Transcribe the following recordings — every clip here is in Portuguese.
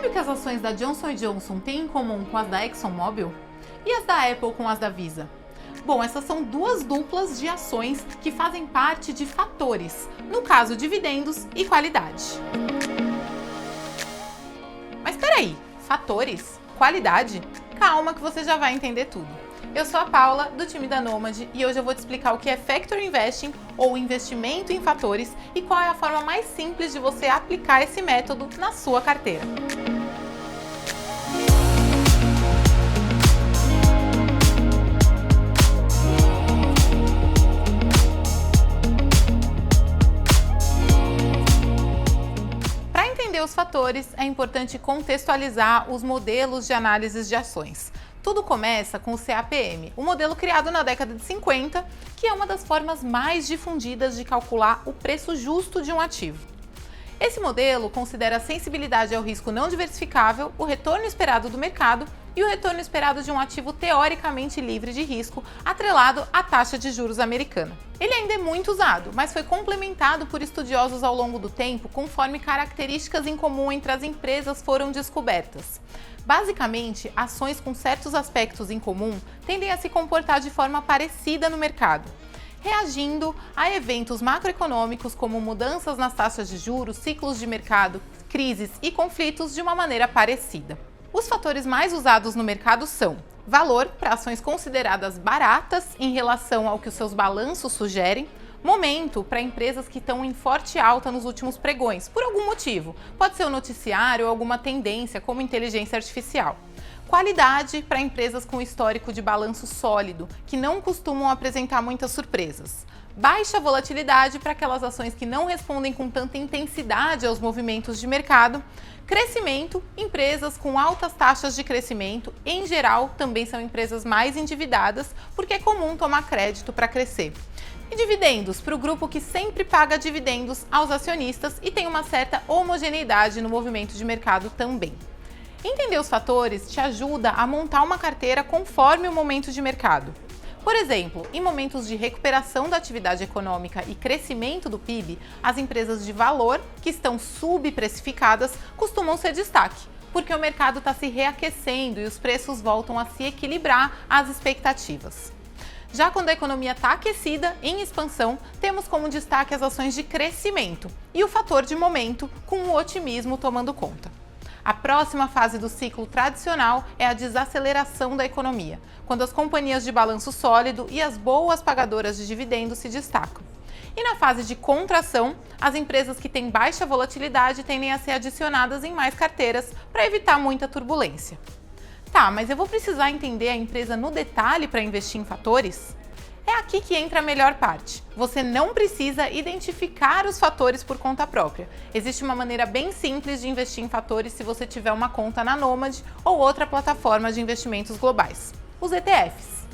Sabe o que as ações da Johnson & Johnson têm em comum com as da ExxonMobil? E as da Apple com as da Visa? Bom, essas são duas duplas de ações que fazem parte de fatores, no caso dividendos e qualidade. Mas peraí, fatores? Qualidade? Calma que você já vai entender tudo. Eu sou a Paula, do time da Nomad, e hoje eu vou te explicar o que é Factor Investing, ou investimento em fatores, e qual é a forma mais simples de você aplicar esse método na sua carteira. Para entender os fatores, é importante contextualizar os modelos de análise de ações. Tudo começa com o CAPM, um modelo criado na década de 50, que é uma das formas mais difundidas de calcular o preço justo de um ativo. Esse modelo considera a sensibilidade ao risco não diversificável, o retorno esperado do mercado e o retorno esperado de um ativo teoricamente livre de risco, atrelado à taxa de juros americana. Ele ainda é muito usado, mas foi complementado por estudiosos ao longo do tempo, conforme características em comum entre as empresas foram descobertas. Basicamente, ações com certos aspectos em comum tendem a se comportar de forma parecida no mercado, reagindo a eventos macroeconômicos como mudanças nas taxas de juros, ciclos de mercado, crises e conflitos de uma maneira parecida. Os fatores mais usados no mercado são valor, para ações consideradas baratas em relação ao que os seus balanços sugerem, momento, para empresas que estão em forte alta nos últimos pregões, por algum motivo. Pode ser o noticiário ou alguma tendência, como inteligência artificial. Qualidade, para empresas com histórico de balanço sólido, que não costumam apresentar muitas surpresas. Baixa volatilidade, para aquelas ações que não respondem com tanta intensidade aos movimentos de mercado. Crescimento, empresas com altas taxas de crescimento, em geral, também são empresas mais endividadas, porque é comum tomar crédito para crescer. E dividendos, para o grupo que sempre paga dividendos aos acionistas e tem uma certa homogeneidade no movimento de mercado também. Entender os fatores te ajuda a montar uma carteira conforme o momento de mercado. Por exemplo, em momentos de recuperação da atividade econômica e crescimento do PIB, as empresas de valor, que estão subprecificadas, costumam ser destaque, porque o mercado está se reaquecendo e os preços voltam a se equilibrar às expectativas. Já quando a economia está aquecida, em expansão, temos como destaque as ações de crescimento e o fator de momento, com o otimismo tomando conta. A próxima fase do ciclo tradicional é a desaceleração da economia, quando as companhias de balanço sólido e as boas pagadoras de dividendos se destacam. E na fase de contração, as empresas que têm baixa volatilidade tendem a ser adicionadas em mais carteiras para evitar muita turbulência. Tá, mas eu vou precisar entender a empresa no detalhe para investir em fatores? É aqui que entra a melhor parte. Você não precisa identificar os fatores por conta própria. Existe uma maneira bem simples de investir em fatores se você tiver uma conta na Nomad ou outra plataforma de investimentos globais. Os ETFs.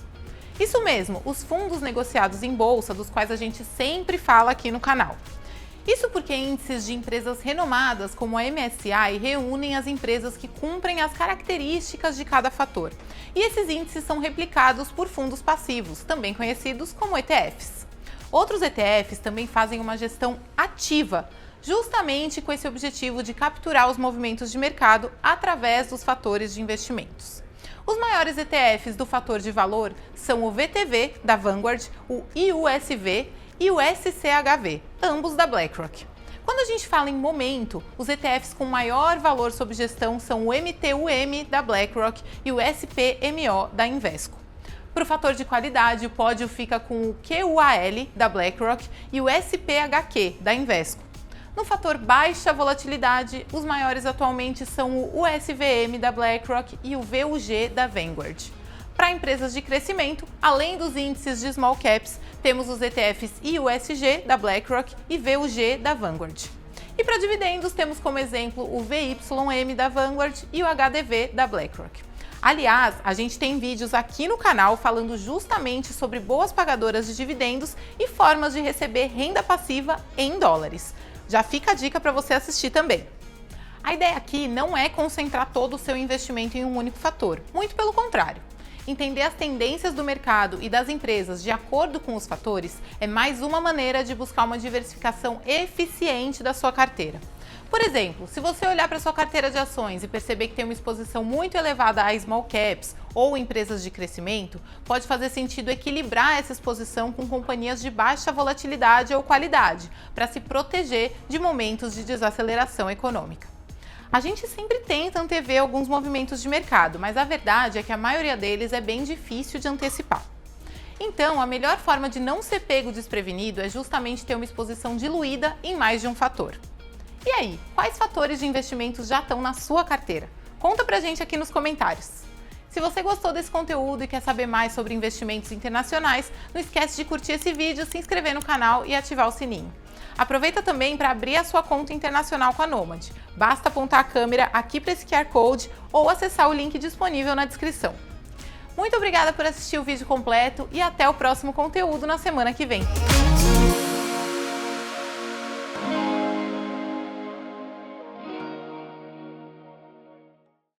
Isso mesmo, os fundos negociados em bolsa, dos quais a gente sempre fala aqui no canal. Isso porque índices de empresas renomadas, como a MSCI, reúnem as empresas que cumprem as características de cada fator. E esses índices são replicados por fundos passivos, também conhecidos como ETFs. Outros ETFs também fazem uma gestão ativa, justamente com esse objetivo de capturar os movimentos de mercado através dos fatores de investimentos. Os maiores ETFs do fator de valor são o VTV, da Vanguard, o IUSV e o SCHV, ambos da BlackRock. Quando a gente fala em momento, os ETFs com maior valor sob gestão são o MTUM da BlackRock e o SPMO da Invesco. Para o fator de qualidade, o pódio fica com o QUAL da BlackRock e o SPHQ da Invesco. No fator baixa volatilidade, os maiores atualmente são o USVM da BlackRock e o VUG da Vanguard. Para empresas de crescimento, além dos índices de small caps, temos os ETFs IUSG da BlackRock e VUG da Vanguard. E para dividendos, temos como exemplo o VYM da Vanguard e o HDV da BlackRock. Aliás, a gente tem vídeos aqui no canal falando justamente sobre boas pagadoras de dividendos e formas de receber renda passiva em dólares. Já fica a dica para você assistir também. A ideia aqui não é concentrar todo o seu investimento em um único fator, muito pelo contrário. Entender as tendências do mercado e das empresas de acordo com os fatores é mais uma maneira de buscar uma diversificação eficiente da sua carteira. Por exemplo, se você olhar para sua carteira de ações e perceber que tem uma exposição muito elevada a small caps ou empresas de crescimento, pode fazer sentido equilibrar essa exposição com companhias de baixa volatilidade ou qualidade, para se proteger de momentos de desaceleração econômica. A gente sempre tenta antever alguns movimentos de mercado, mas a verdade é que a maioria deles é bem difícil de antecipar. Então, a melhor forma de não ser pego desprevenido é justamente ter uma exposição diluída em mais de um fator. E aí, quais fatores de investimentos já estão na sua carteira? Conta pra gente aqui nos comentários. Se você gostou desse conteúdo e quer saber mais sobre investimentos internacionais, não esquece de curtir esse vídeo, se inscrever no canal e ativar o sininho. Aproveita também para abrir a sua conta internacional com a Nomad. Basta apontar a câmera aqui para esse QR Code ou acessar o link disponível na descrição. Muito obrigada por assistir o vídeo completo e até o próximo conteúdo na semana que vem.